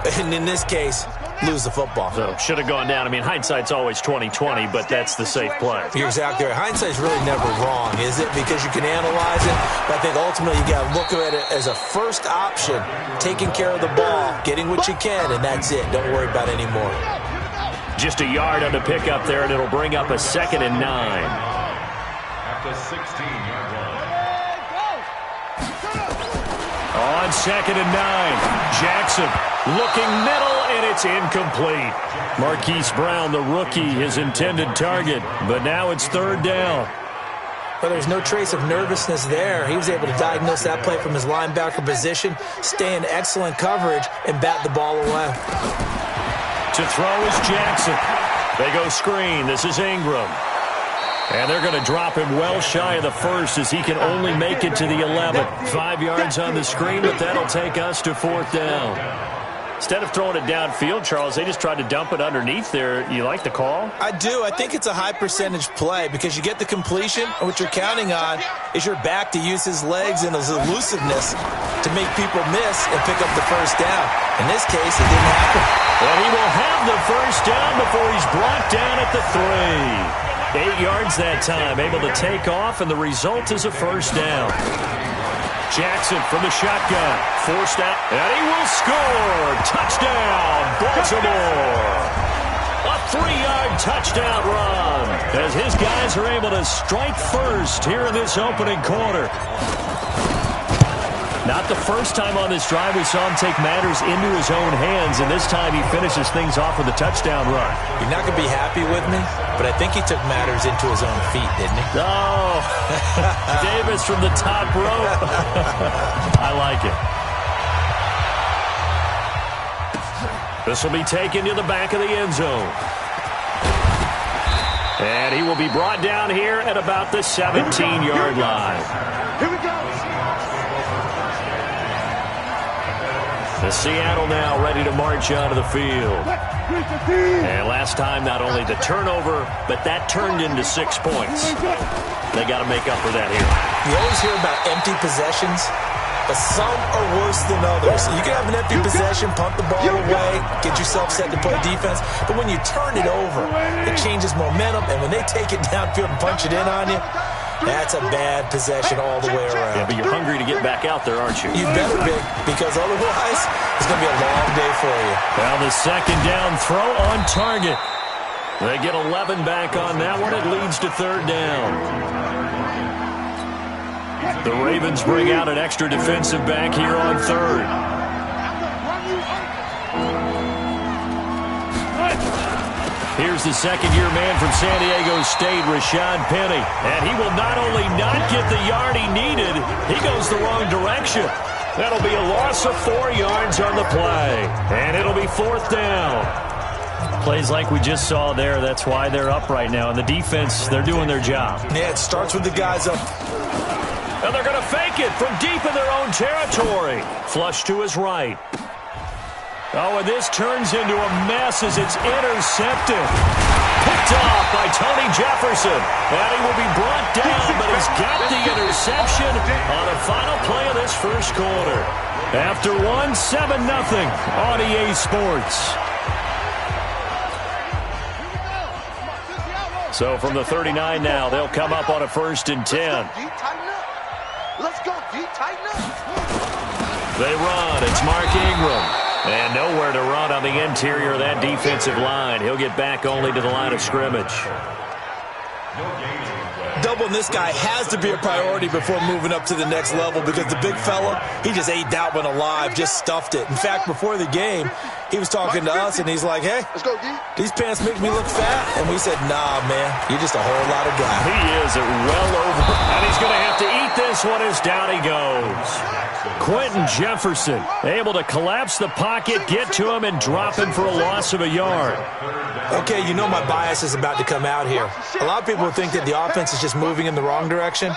And in this case, lose the football. So should have gone down. I mean, hindsight's always 20/20, but that's the safe play. You're exactly right. Hindsight's really never wrong, is it? Because you can analyze it, but I think ultimately you got to look at it as a first option, taking care of the ball, getting what you can, and that's it. Don't worry about any more. Just a yard on the pickup there, and it'll bring up a 2nd and 9. At the 16-yard line. On 2nd and 9, Jackson looking middle, and it's incomplete. Marquise Brown, the rookie, his intended target, but now it's 3rd down. Well, there's no trace of nervousness there. He was able to diagnose that play from his linebacker position, stay in excellent coverage, and bat the ball away. To throw is Jackson. They go screen. This is Ingram. And they're going to drop him well shy of the first as he can only make it to the 11. 5 yards on the screen, but that'll take us to 4th down. Instead of throwing it downfield, Charles, they just tried to dump it underneath there. You like the call? I do. I think it's a high percentage play because you get the completion, and what you're counting on is your back to use his legs and his elusiveness to make people miss and pick up the first down. In this case, it didn't happen. And he will have the first down before he's brought down at the 3. 8 yards that time, able to take off, and the result is a first down. Jackson from the shotgun, forced out, and he will score. Touchdown, Baltimore. A 3-yard touchdown run as his guys are able to strike first here in this opening quarter. Not the first time on this drive we saw him take matters into his own hands, and this time he finishes things off with a touchdown run. You're not going to be happy with me, but I think he took matters into his own feet, didn't he? Oh, Davis from the top rope. I like it. This will be taken to the back of the end zone. And he will be brought down here at about the 17-yard line. Here we go. The Seattle now ready to march onto the field. And last time, not only the turnover, but that turned into 6 points. They got to make up for that here. You always hear about empty possessions, but some are worse than others. You can have an empty possession, punt the ball away, get yourself set to play defense, but when you turn it over, it changes momentum, and when they take it downfield and punch it in on you, that's a bad possession all the way around. Yeah, but you're hungry to get back out there, aren't you? You better be, because otherwise it's going to be a long day for you. Well, the 2nd down throw on target. They get 11 back on that one. It leads to 3rd down. The Ravens bring out an extra defensive back here on 3rd. Here's the second-year man from San Diego State, Rashad Penny. And he will not only not get the yard he needed, he goes the wrong direction. That'll be a loss of 4 yards on the play. And it'll be 4th down. Plays like we just saw there, that's why they're up right now. And the defense, they're doing their job. Yeah, it starts with the guys up. And they're going to fake it from deep in their own territory. Flush to his right. Oh, and this turns into a mess as it's intercepted. Picked off by Tony Jefferson. And he will be brought down, but he's got the interception on the final play of this first quarter. After 7-0 on EA Sports. So from the 39 now, they'll come up on a 1st and 10. Let's go, D, tighten up. They run. It's Mark Ingram. And nowhere to run on the interior of that defensive line. He'll get back only to the line of scrimmage. Doubling this guy has to be a priority before moving up to the next level because the big fella, he just ate that one alive, just stuffed it. In fact, before the game, he was talking to us, and he's like, hey, Let's go, D. these pants make me look fat. And we said, nah, man, you're just a whole lot of guy. He is well over. And he's going to have to eat this one as down he goes. Quentin Jefferson able to collapse the pocket, get to him, and drop him for a loss of a yard. Okay, you know my bias is about to come out here. A lot of people think that the offense is just moving in the wrong direction.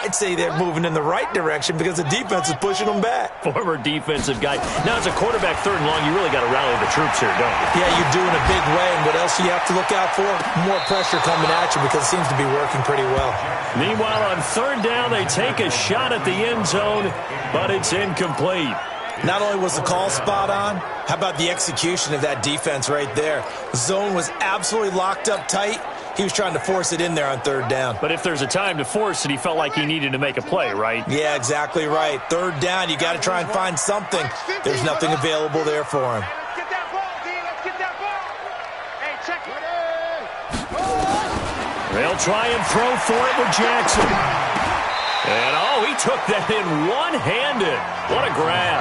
I'd say they're moving in the right direction because the defense is pushing them back. Former defensive guy. Now, as a quarterback, 3rd and long, you really got to rally the troops here, don't you? Yeah, you do in a big way. And what else do you have to look out for? More pressure coming at you because it seems to be working pretty well. Meanwhile, on 3rd down, they take a shot at the end zone, but it's incomplete. Not only was the call spot on, how about the execution of that defense right there? Zone was absolutely locked up tight. He was trying to force it in there on third down. But if there's a time to force it, he felt like he needed to make a play, right? Yeah, exactly right. Third down, you got to try and find something. There's nothing available there for him. Get that ball, D. Let's get that ball. Hey, check it. They'll try and throw for it with Jackson. And, oh, he took that in one-handed. What a grab.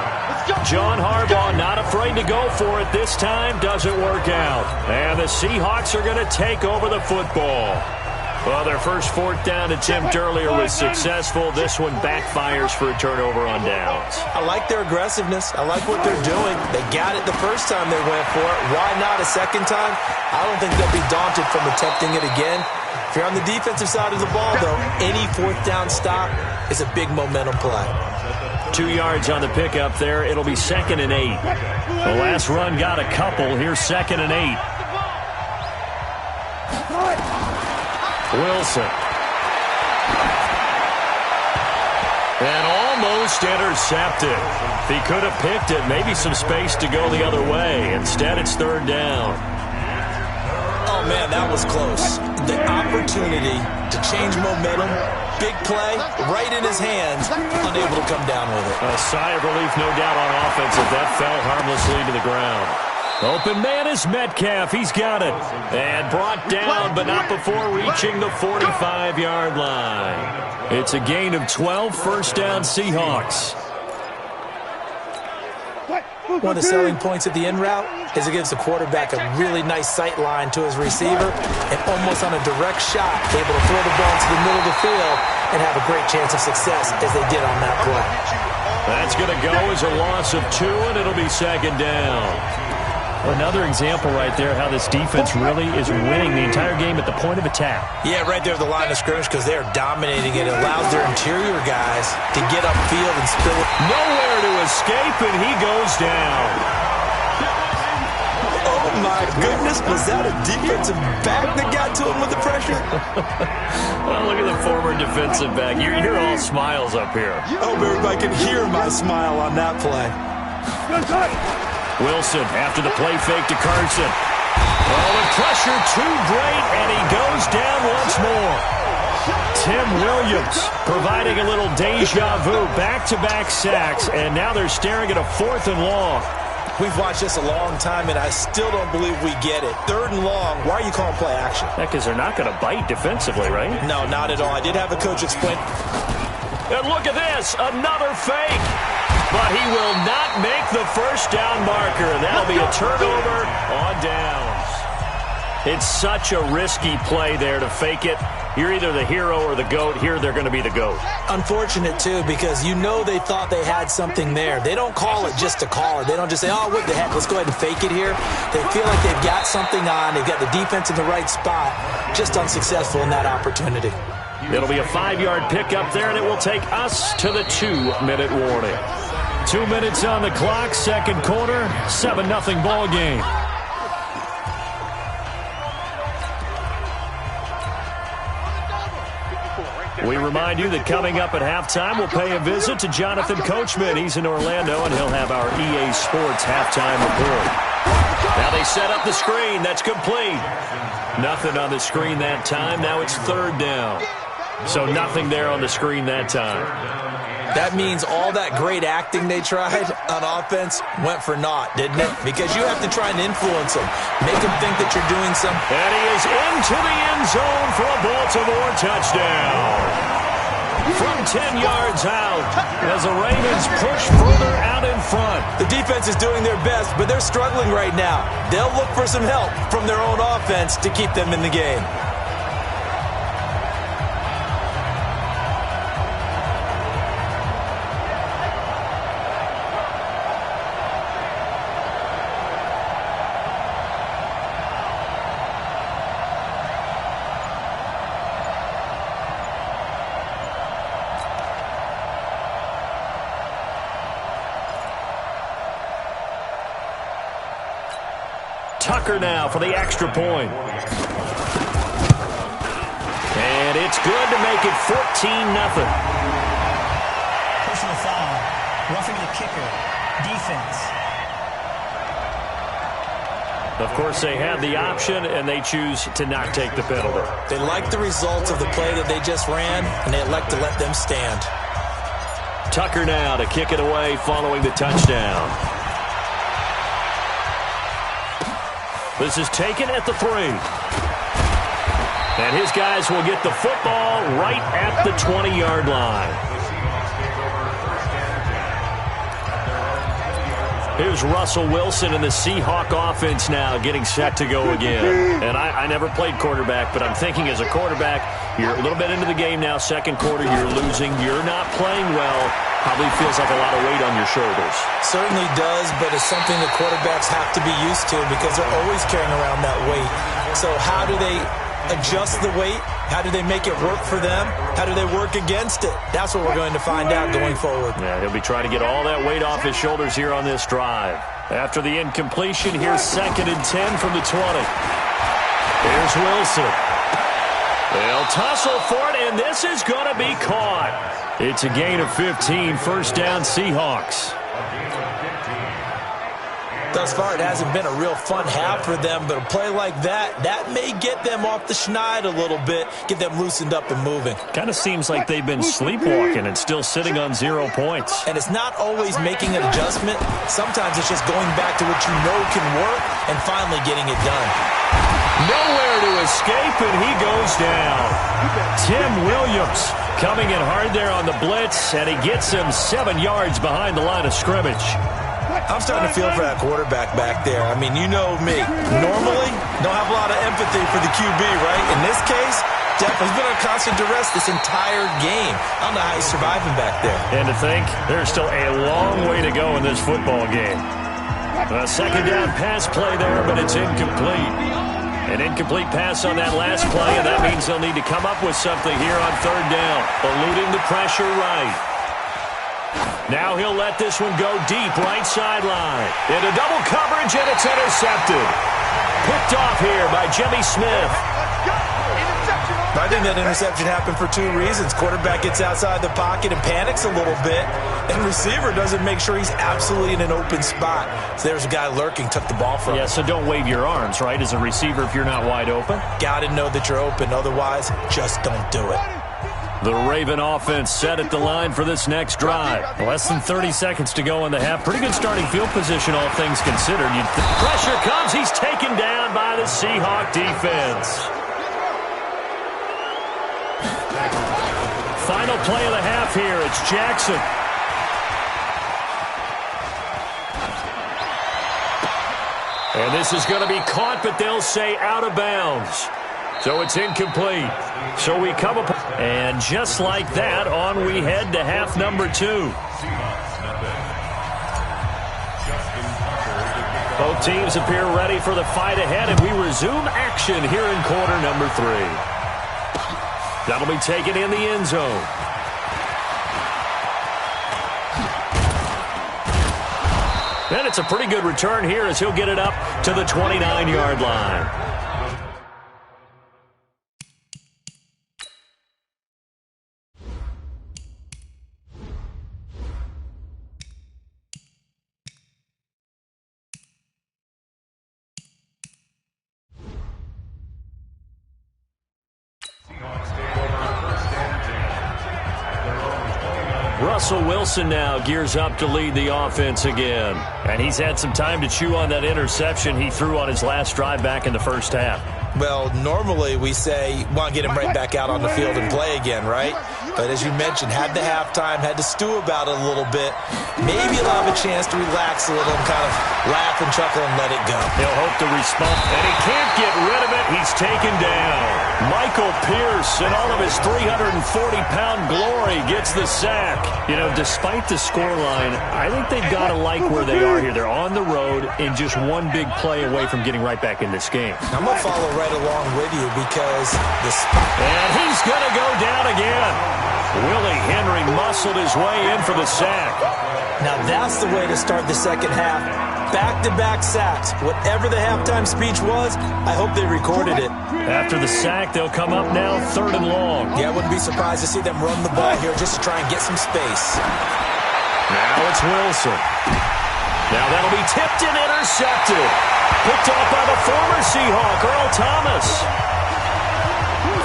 John Harbaugh not afraid to go for it this time. Doesn't work out. And the Seahawks are going to take over the football. Well, their first fourth down attempt earlier was successful. This one backfires for a turnover on downs. I like their aggressiveness. I like what they're doing. They got it the first time they went for it. Why not a second time? I don't think they'll be daunted from attempting it again. If you're on the defensive side of the ball, though, any fourth down stop is a big momentum play. 2 yards on the pickup there. It'll be 2nd and 8. The last run got a couple. Here's 2nd and 8. Wilson. And almost intercepted. If he could have picked it, maybe some space to go the other way. Instead, it's third down. Oh, man, that was close. The opportunity to change momentum, big play, right in his hands, unable to come down with it. A sigh of relief, no doubt, on offense as that fell harmlessly to the ground. Open man is Metcalf. He's got it. And brought down, but not before reaching the 45-yard line. It's a gain of 12, first down Seahawks. One of the selling points of the in route is it gives the quarterback a really nice sight line to his receiver and almost on a direct shot able to throw the ball into the middle of the field and have a great chance of success as they did on that play. That's going to go as a loss of 2, and it'll be second down. Another example right there how this defense really is winning the entire game at the point of attack. Yeah, right there at the line of scrimmage because they are dominating it. It allows their interior guys to get upfield and spill it. Nowhere to escape, and he goes down. Oh, my goodness. Was that a defensive back that got to him with the pressure? Well, look at the former defensive back. You're all smiles up here. I hope everybody can hear my smile on that play. Wilson after the play fake to Carson. Oh, the pressure too great, and he goes down once more. Tim Williams providing a little deja vu, back-to-back sacks, and now they're staring at a 4th and long. We've watched this a long time, and I still don't believe we get it. 3rd and long, why are you calling play action? Because they're not going to bite defensively, right? No, not at all. I did have a coach explain. And look at this, another fake. But he will not make the first down marker. That'll be a turnover on downs. It's such a risky play there to fake it. You're either the hero or the GOAT. Here they're going to be the GOAT. Unfortunate, too, because you know they thought they had something there. They don't call it just to call it. They don't just say, oh, what the heck, let's go ahead and fake it here. They feel like they've got something on. They've got the defense in the right spot. Just unsuccessful in that opportunity. It'll be a 5-yard pickup there, and it will take us to the 2-minute warning. 2 minutes on the clock, second quarter, 7-0 ball game. We remind you that coming up at halftime, we'll pay a visit to Jonathan Coachman. He's in Orlando, and he'll have our EA Sports halftime report. Now they set up the screen. That's complete. Nothing on the screen that time. Now it's third down. So nothing there on the screen that time. That means all that great acting they tried on offense went for naught, didn't it? Because you have to try and influence them, make them think that you're doing something. And he is into the end zone for a Baltimore touchdown. From 10 yards out as the Ravens push further out in front. The defense is doing their best, but they're struggling right now. They'll look for some help from their own offense to keep them in the game. Tucker now for the extra point. And it's good to make it 14-0. Personal foul, roughing the kicker. defense. Of course, they had the option, and they choose to not take the penalty. They like the results of the play that they just ran, and they elect to let them stand. Tucker now to kick it away following the touchdown. This is taken at the 3. And his guys will get the football right at the 20-yard line. Here's Russell Wilson in the Seahawk offense now getting set to go again. And I never played quarterback, but I'm thinking as a quarterback, you're a little bit into the game now, second quarter, you're losing, you're not playing well. Probably feels like a lot of weight on your shoulders. Certainly does, but it's something the quarterbacks have to be used to because they're always carrying around that weight. So how do they adjust the weight? How do they make it work for them? How do they work against it? That's what we're going to find out going forward. Yeah, he'll be trying to get all that weight off his shoulders here on this drive. After the incompletion, here's 2nd and 10 from the 20. Here's Wilson. They'll tussle for it, and this is going to be caught. It's a gain of 15, first down Seahawks. Thus far, it hasn't been a real fun half for them, but a play like that may get them off the schneid a little bit, get them loosened up and moving. Kind of seems like they've been sleepwalking and still sitting on 0 points. And it's not always making an adjustment. Sometimes it's just going back to what you know can work and finally getting it done. Nowhere to escape, and he goes down. Tim Williams coming in hard there on the blitz, and he gets him 7 yards behind the line of scrimmage. I'm starting to feel for that quarterback back there. I mean, you know me. Normally, don't have a lot of empathy for the QB, right? In this case, definitely he's been under constant duress this entire game. I don't know how he's surviving back there. And to think, there's still a long way to go in this football game. A second down pass play there, but it's incomplete. An incomplete pass on that last play, and that means they'll need to come up with something here on 3rd down, eluding the pressure right. Now he'll let this one go deep, right sideline. Into double coverage, and it's intercepted. Picked off here by Jimmy Smith. I think that interception happened for 2 reasons. Quarterback gets outside the pocket and panics a little bit, and receiver doesn't make sure he's absolutely in an open spot. So there's a guy lurking, took the ball from him. Yeah, so don't wave your arms, right, as a receiver if you're not wide open. Got to know that you're open. Otherwise, just don't do it. The Raven offense set at the line for this next drive. Less than 30 seconds to go in the half. Pretty good starting field position, all things considered. Pressure comes. He's taken down by the Seahawk defense. Final play of the half here. It's Jackson. And this is going to be caught, but they'll say out of bounds. So it's incomplete. So we come up, and just like that, on we head to half number 2. Both teams appear ready for the fight ahead, and we resume action here in quarter number 3. That'll be taken in the end zone. And it's a pretty good return here as he'll get it up to the 29-yard line. Russell Wilson now gears up to lead the offense again. And he's had some time to chew on that interception he threw on his last drive back in the first half. Well, normally we say, want to get him right back out on the field and play again, right? But as you mentioned, had the halftime, had to stew about it a little bit. Maybe he'll have a chance to relax a little and kind of laugh and chuckle and let it go. He'll hope to respond, and he can't get rid of it. He's taken down. Michael Pierce, in all of his 340-pound glory, gets the sack. You know, despite the scoreline, I think they've got to like where they are here. They're on the road and just one big play away from getting right back in this game. I'm going to follow right along with you because this... And he's going to go down again. Willie Henry muscled his way in for the sack. Now that's the way to start the second half. Back-to-back sacks. Whatever the halftime speech was, I hope they recorded it. After the sack, they'll come up now 3rd and long. Yeah, I wouldn't be surprised to see them run the ball here just to try and get some space. Now it's Wilson. Now that'll be tipped and intercepted. Picked off by the former Seahawk, Earl Thomas.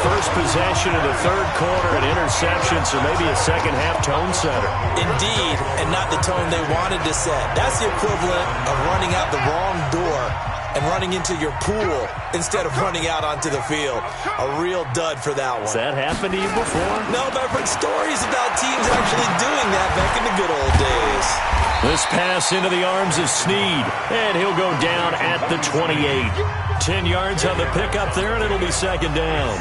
First possession of the third quarter, an interception, so maybe a second-half tone setter. Indeed, and not the tone they wanted to set. That's the equivalent of running out the wrong door and running into your pool instead of running out onto the field. A real dud for that one. Has that happened to you before? No, but I've heard stories about teams actually doing that back in the good old days. This pass into the arms of Snead, and he'll go down at the 28. 10 yards on the pickup there, and it'll be second down.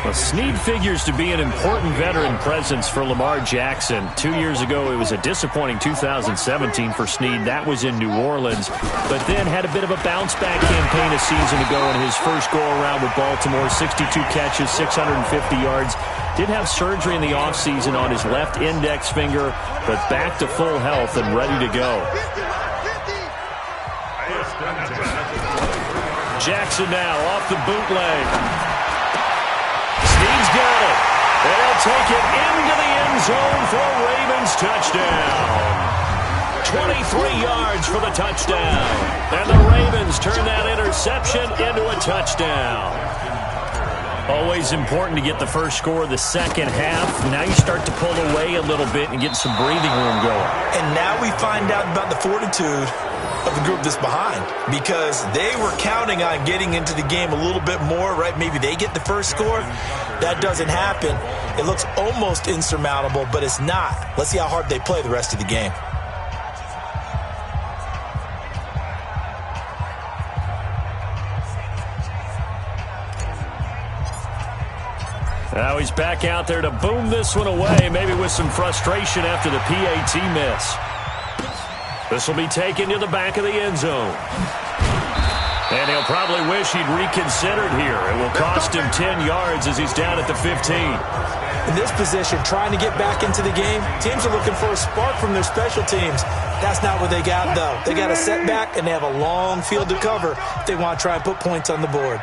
Well, Snead figures to be an important veteran presence for Lamar Jackson. 2 years ago, it was a disappointing 2017 for Snead. That was in New Orleans, but then had a bit of a bounce-back campaign a season ago in his first go-around with Baltimore. 62 catches, 650 yards. Did have surgery in the offseason on his left index finger, but back to full health and ready to go. Jackson now off the bootleg. Snead's got it. And he'll take it into the end zone for a Ravens touchdown. 23 yards for the touchdown. And the Ravens turn that interception into a touchdown. Always important to get the first score of the second half. Now you start to pull away a little bit and get some breathing room going. And now we find out about the fortitude of the group that's behind, because they were counting on getting into the game a little bit more, right? Maybe they get the first score. That doesn't happen. It looks almost insurmountable, but it's not. Let's see how hard they play the rest of the game. Now he's back out there to boom this one away, maybe with some frustration after the PAT miss. This will be taken to the back of the end zone. And he'll probably wish he'd reconsidered here. It will cost him 10 yards as he's down at the 15. In this position, trying to get back into the game, teams are looking for a spark from their special teams. That's not what they got, though. They got a setback, and they have a long field to cover if they want to try and put points on the board.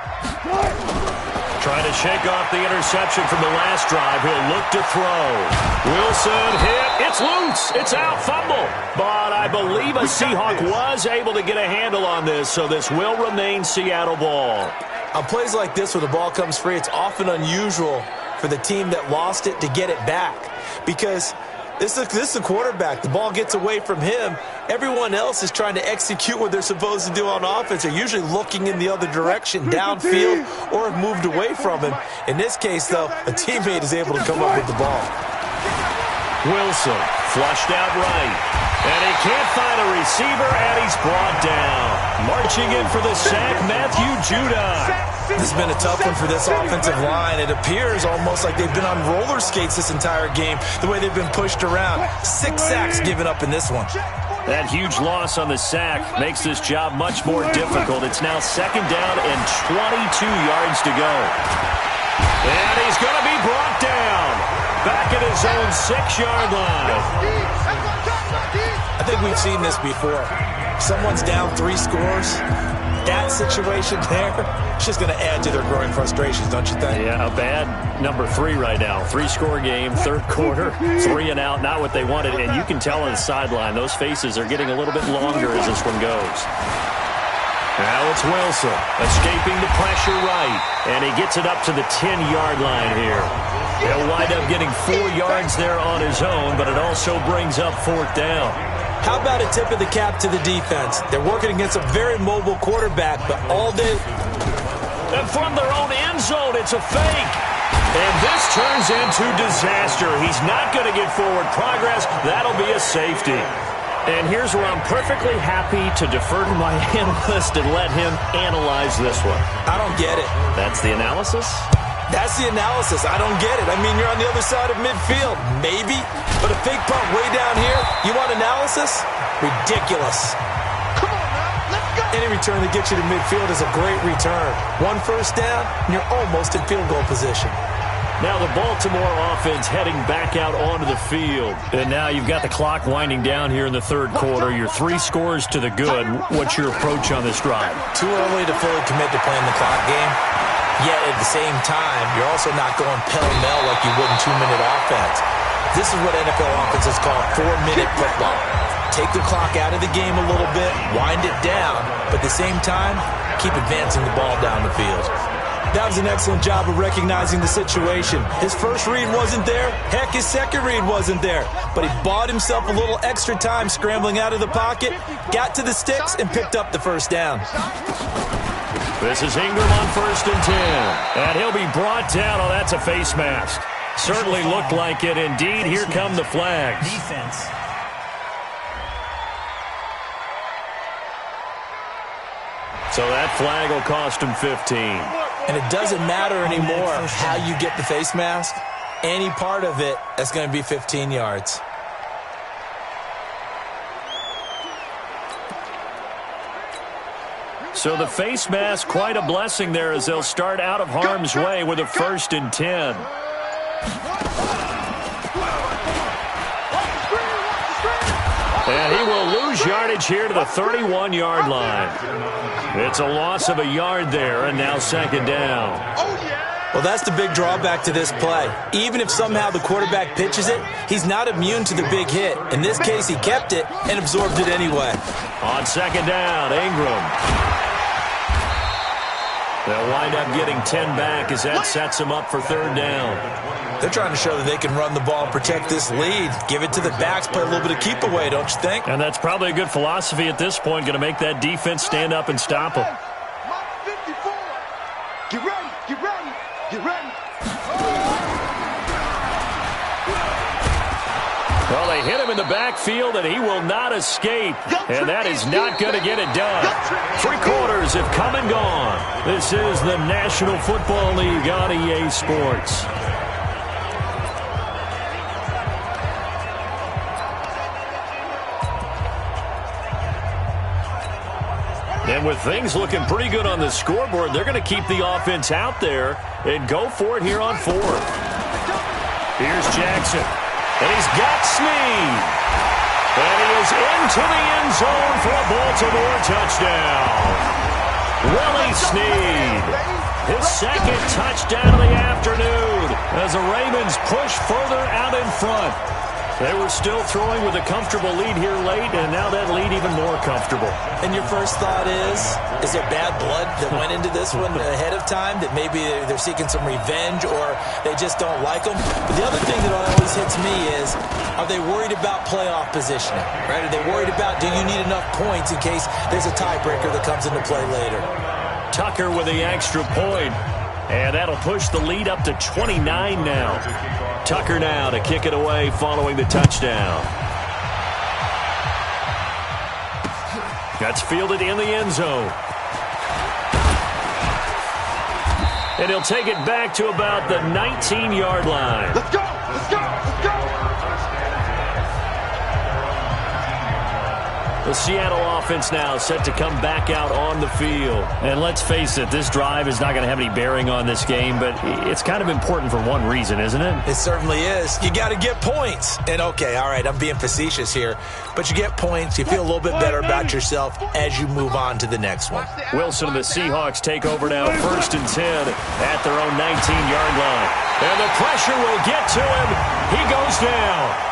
Trying to shake off the interception from the last drive. He'll look to throw. Wilson hit. It's loose. It's out. Fumble. But I believe a Seahawk was able to get a handle on this, so this will remain Seattle ball. On plays like this where the ball comes free, it's often unusual for the team that lost it to get it back, because this is the quarterback. The ball gets away from him. Everyone else is trying to execute what they're supposed to do on offense. They're usually looking in the other direction, downfield, or have moved away from him. In this case, though, a teammate is able to come up with the ball. Wilson flushed out right. And he can't find a receiver, and he's brought down. Marching in for the sack, Matthew Judon. This has been a tough one for this offensive line. It appears almost like they've been on roller skates this entire game, the way they've been pushed around. 6 sacks given up in this one. That huge loss on the sack makes this job much more difficult. It's now second down and 22 yards to go. And he's going to be brought down. Back at his own 6-yard line. I think we've seen this before. Someone's down 3 scores. That situation there, it's just going to add to their growing frustrations, don't you think? Yeah, a bad number 3 right now. 3-score game, third quarter, 3 and out, not what they wanted. And you can tell on the sideline, those faces are getting a little bit longer as this one goes. Now it's Wilson, escaping the pressure right. And he gets it up to the 10-yard line here. He'll wind up getting 4 yards there on his own, but it also brings up 4th down. How about a tip of the cap to the defense? They're working against a very mobile quarterback, but all day. And from their own end zone, it's a fake. And this turns into disaster. He's not going to get forward progress. That'll be a safety. And here's where I'm perfectly happy to defer to my analyst and let him analyze this one. I don't get it. That's the analysis? That's the analysis. I don't get it. I mean, you're on the other side of midfield. Maybe. But a fake punt way down here, you want analysis? Ridiculous. Come on now, let's go. Any return that gets you to midfield is a great return. 1 first down, and you're almost in field goal position. Now the Baltimore offense heading back out onto the field. And now you've got the clock winding down here in the third quarter. You're 3 scores to the good. What's your approach on this drive? Too early to fully commit to playing the clock game. Yet at the same time, you're also not going pell-mell like you would in 2-minute offense. This is what NFL offenses call 4-minute football. take the clock out of the game a little bit, wind it down, but at the same time, keep advancing the ball down the field. That was an excellent job of recognizing the situation. His first read wasn't there. Heck, his second read wasn't there. But he bought himself a little extra time scrambling out of the pocket, got to the sticks, and picked up the first down. This is Ingram on 1st and 10. And he'll be brought down. Oh, that's a face mask. Certainly looked like it. Indeed, here come the flags. Defense. So that flag will cost him 15. And it doesn't matter anymore how you get the face mask. Any part of it, that's going to be 15 yards. So the face mask, quite a blessing there as they'll start out of harm's way with a 1st and 10. And he will lose yardage here to the 31-yard line. It's a loss of a yard there, and now 2nd down. Well, that's the big drawback to this play. Even if somehow the quarterback pitches it, he's not immune to the big hit. In this case, he kept it and absorbed it anyway. On 2nd down, Ingram. They'll wind up getting 10 back as that sets them up for 3rd down. They're trying to show that they can run the ball and protect this lead. Give it to the backs, play a little bit of keep away, don't you think? And that's probably a good philosophy at this point, going to make that defense stand up and stop them. Get ready, get ready, get ready. Well, they hit him in the backfield, and he will not escape. And that is not going to get it done. 3 quarters have come and gone. This is the National Football League on EA Sports. And with things looking pretty good on the scoreboard, they're going to keep the offense out there and go for it here on 4th. Here's Jackson. And he's got Snead. And he is into the end zone for a Baltimore touchdown. Willie Snead. His 2nd touchdown of the afternoon as the Ravens push further out in front. They were still throwing with a comfortable lead here late, and now that lead even more comfortable. And your first thought is there bad blood that went into this one ahead of time, that maybe they're seeking some revenge or they just don't like them? But the other thing that always hits me is, are they worried about playoff positioning? Right? Are they worried about, do you need enough points in case there's a tiebreaker that comes into play later? Tucker with the extra point. And that'll push the lead up to 29 now. Tucker now to kick it away following the touchdown. That's fielded in the end zone. And he'll take it back to about the 19-yard line. Let's go, let's go, let's go. The Seattle offense now set to come back out on the field. And let's face it, this drive is not going to have any bearing on this game, but it's kind of important for one reason, isn't it? It certainly is. You got to get points. And okay, all right, I'm being facetious here, but you get points, you feel a little bit better about yourself as you move on to the next one. Wilson and the Seahawks take over now, 1st and 10 at their own 19-yard line. And the pressure will get to him. He goes down.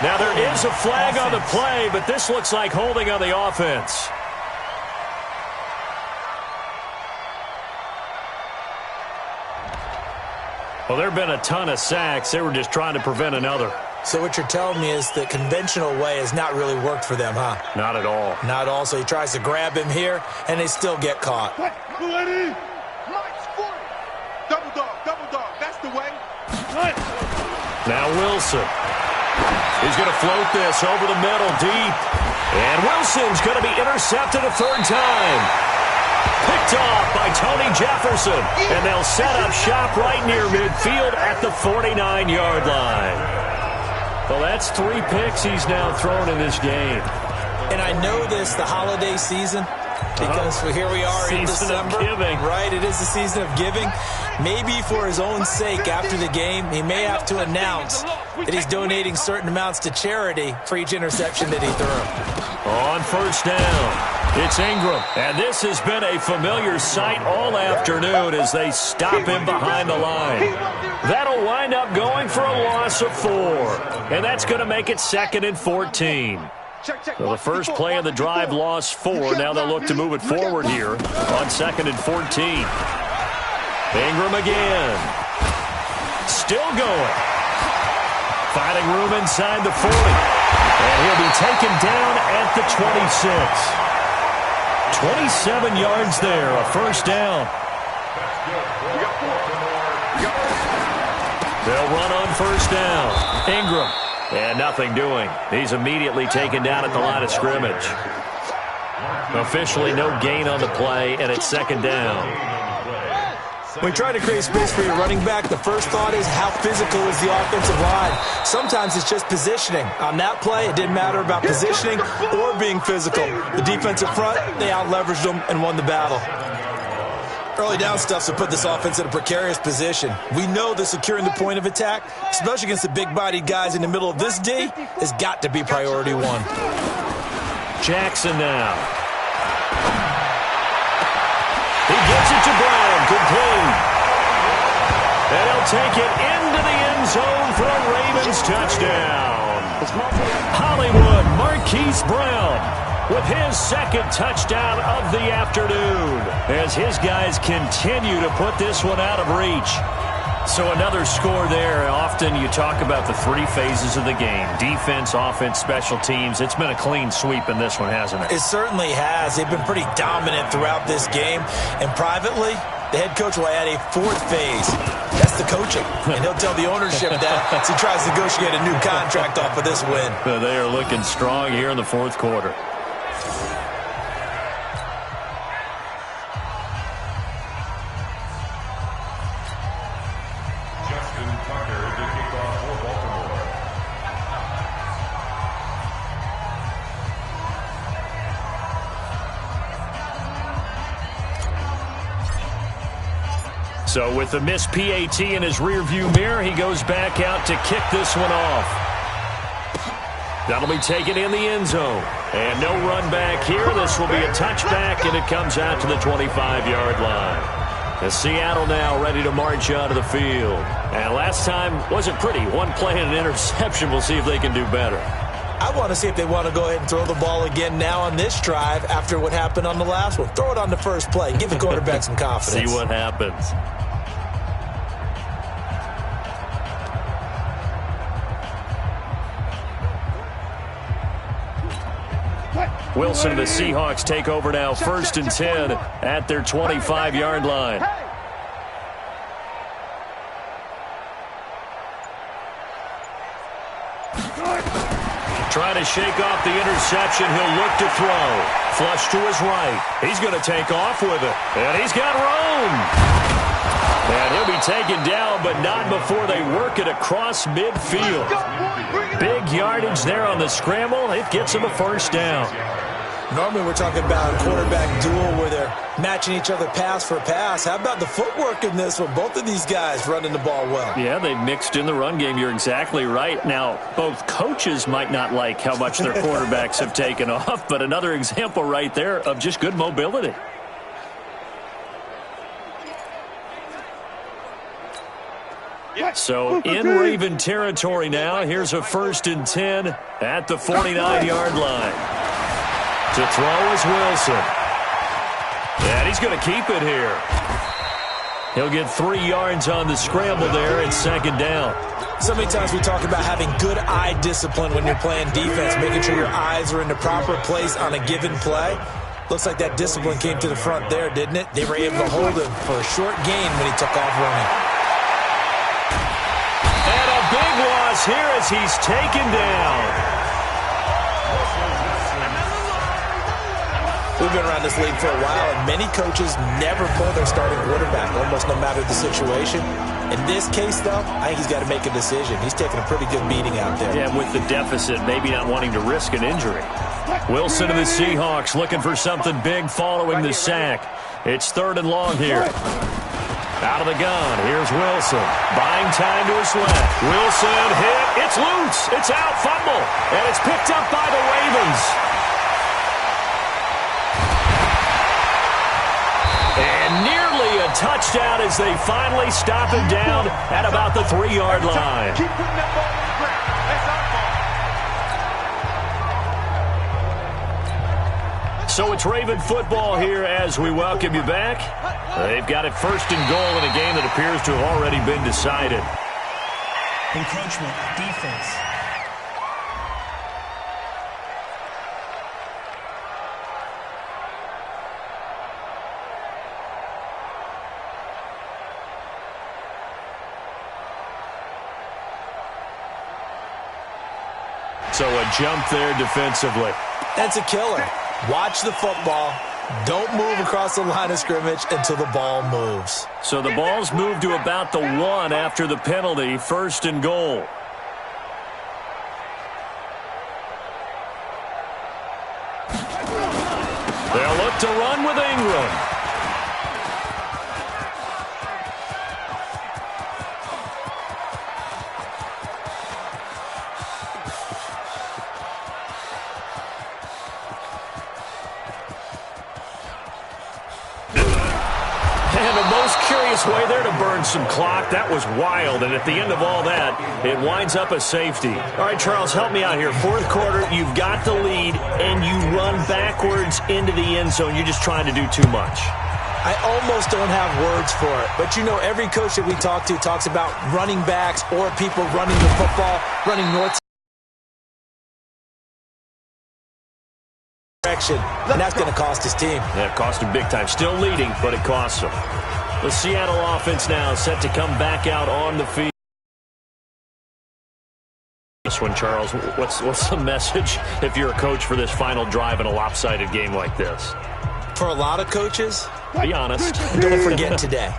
Now, there is a flag on the play, but this looks like holding on the offense. Well, there have been a ton of sacks. They were just trying to prevent another. So what you're telling me is the conventional way has not really worked for them, huh? Not at all. Not at all. So he tries to grab him here, and they still get caught. Ready? Mike's 40. Double dog, that's the way. Now Wilson. He's going to float this over the middle deep. And Wilson's going to be intercepted a 3rd time. Picked off by Tony Jefferson. And they'll set up shop right near midfield at the 49-yard line. Well, that's 3 picks he's now thrown in this game. And I know this, the holiday season, because here we are in December. Season of giving. Right, it is the season of giving. Maybe for his own sake after the game, he may have to announce that he's donating certain amounts to charity for each interception that he threw. On 1st down, it's Ingram. And this has been a familiar sight all afternoon as they stop him behind the line. That'll wind up going for a loss of 4. And that's going to make it 2nd and 14. Well, the first play of the drive lost 4. Now they'll look to move it forward here on 2nd and 14. Ingram again. Still going. Finding room inside the 40. And he'll be taken down at the 26. 27 yards there, a first down. They'll run on first down. Ingram. And nothing doing. He's immediately taken down at the line of scrimmage. Officially no gain on the play, and it's 2nd down. When you try to create space for your running back, the first thought is how physical is the offensive line. Sometimes it's just positioning. On that play, it didn't matter about positioning or being physical. The defensive front, they out-leveraged them and won the battle. Early down stuff to put this offense in a precarious position. We know that securing the point of attack, especially against the big-bodied guys in the middle of this D, has got to be priority 1. Jackson now. He gets it to Brown, complete. And he'll take it into the end zone for a Ravens touchdown. Hollywood Marquise Brown with his 2nd touchdown of the afternoon as his guys continue to put this one out of reach. So another score there. Often you talk about the 3 phases of the game: defense, offense, special teams. It's been a clean sweep in this one, hasn't it? It certainly has. They've been pretty dominant throughout this game. And privately, the head coach will add a 4th phase. That's the coaching. And he'll tell the ownership that as he tries to negotiate a new contract off of this win. They are looking strong here in the 4th quarter. So with the missed PAT in his rearview mirror, he goes back out to kick this one off. That'll be taken in the end zone. And no run back here. This will be a touchback, and it comes out to the 25-yard line. As Seattle now ready to march out of the field. And last time wasn't pretty. One play and an interception. We'll see if they can do better. I want to see if they want to go ahead and throw the ball again now on this drive after what happened on the last one. Throw it on the first play. Give the quarterback some confidence. See what happens. Wilson and the Seahawks take over now, 1st and 10 at their 25-yard line. Trying to shake off the interception. He'll look to throw. Flush to his right. He's going to take off with it. And he's got room. And he'll be taken down, but not before they work it across midfield. Big yardage there on the scramble. It gets him a first down. Normally we're talking about a quarterback duel where they're matching each other pass for pass. How about the footwork in this one? Both of these guys running the ball well. Yeah, they mixed in the run game. You're exactly right. Now, both coaches might not like how much their quarterbacks have taken off, but another example right there of just good mobility. So in Raven territory now. Here's a 1st and 10 at the 49-yard line. To throw is Wilson. And he's going to keep it here. He'll get 3 yards on the scramble there. It's 2nd down. So many times we talk about having good eye discipline when you're playing defense, making sure your eyes are in the proper place on a given play. Looks like that discipline came to the front there, didn't it? They were able to hold him for a short gain when he took off running. And a big loss here as he's taken down. We've been around this league for a while, and many coaches never pull their starting quarterback, almost no matter the situation. In this case, though, I think he's got to make a decision. He's taking a pretty good beating out there. Yeah, with the deficit, maybe not wanting to risk an injury. Wilson and the Seahawks looking for something big following the sack. It's 3rd and long here. Out of the gun, here's Wilson. Buying time to his left. Wilson hit. It's loose. It's out. Fumble. And it's picked up by the Ravens. And nearly a touchdown as they finally stop him down at about the 3-yard line. Keep putting that ball on the ground. That's our ball. So it's Raven football here as we welcome you back. They've got it first and goal in a game that appears to have already been decided. Encroachment, defense. So a jump there defensively. That's a killer. Watch the football. Don't move across the line of scrimmage until the ball moves. So the ball's moved to about the 1 after the penalty, first and goal. They'll look to run with Ingram. Curious way there to burn some clock. That was wild, and at the end of all that, it winds up a safety. All right, Charles, help me out here. Fourth quarter, you've got the lead, and you run backwards into the end zone. You're just trying to do too much. I almost don't have words for it, but you know every coach that we talk to talks about running backs or people running the football, running north direction, and that's going to cost his team. Yeah, it cost him big time. Still leading, but it costs him. The Seattle offense now set to come back out on the field. This one, Charles, what's the message if you're a coach for this final drive in a lopsided game like this? For a lot of coaches, be honest. Don't forget today.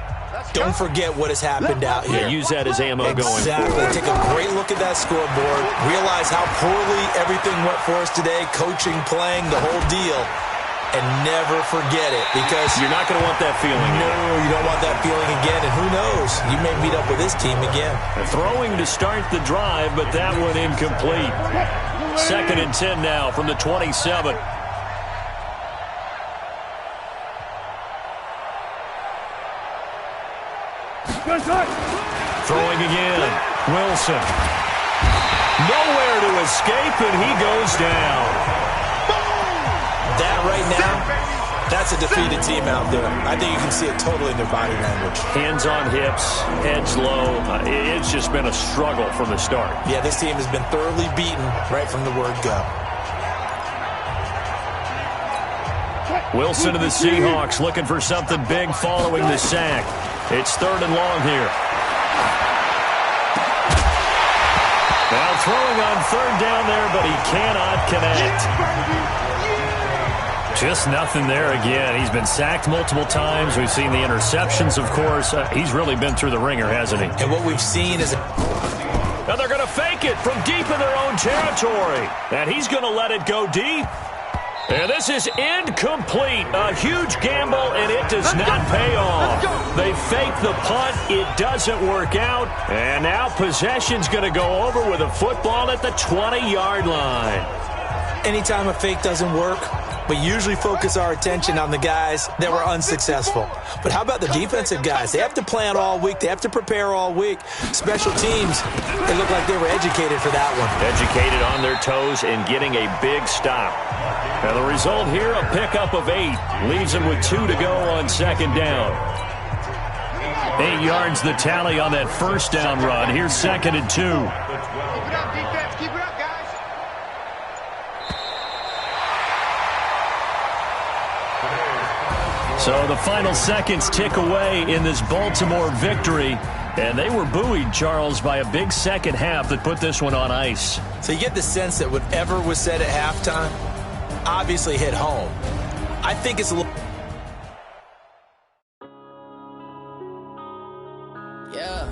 Don't forget what has happened out here. Yeah, use that as ammo going forward. Exactly. Take a great look at that scoreboard. Realize how poorly everything went for us today, coaching, playing, the whole deal. And never forget it, because you're not going to want that feeling. No, you don't want that feeling again. And who knows? You may meet up with this team again. Throwing to start the drive, but that one incomplete. 2nd and 10 now from the 27. Throwing again. Wilson. Nowhere to escape, and he goes down. That right now, that's a defeated team out there. I think you can see it totally in their body language. Hands on hips, heads low. It's just been a struggle from the start. Yeah, this team has been thoroughly beaten right from the word go. Wilson to the Seahawks looking for something big following the sack. It's 3rd and long here. Now throwing on 3rd down there, but he cannot connect. Just nothing there again. He's been sacked multiple times. We've seen the interceptions, of course. He's really been through the ringer, hasn't he? And what we've seen is... Now they're going to fake it from deep in their own territory. And he's going to let it go deep. And this is incomplete. A huge gamble, and it does not pay off. They fake the punt. It doesn't work out. And now possession's going to go over with a football at the 20-yard line. Anytime a fake doesn't work, we usually focus our attention on the guys that were unsuccessful. But how about the defensive guys? They have to plan all week. They have to prepare all week. Special teams, they look like they were educated for that one. Educated on their toes and getting a big stop. Now the result here, a pickup of 8. Leaves them with 2 to go on 2nd down. 8 yards the tally on that first down run. Here's 2nd and 2. So the final seconds tick away in this Baltimore victory. And they were buoyed, Charles, by a big second half that put this one on ice. So you get the sense that whatever was said at halftime obviously hit home. I think it's a little... Yeah.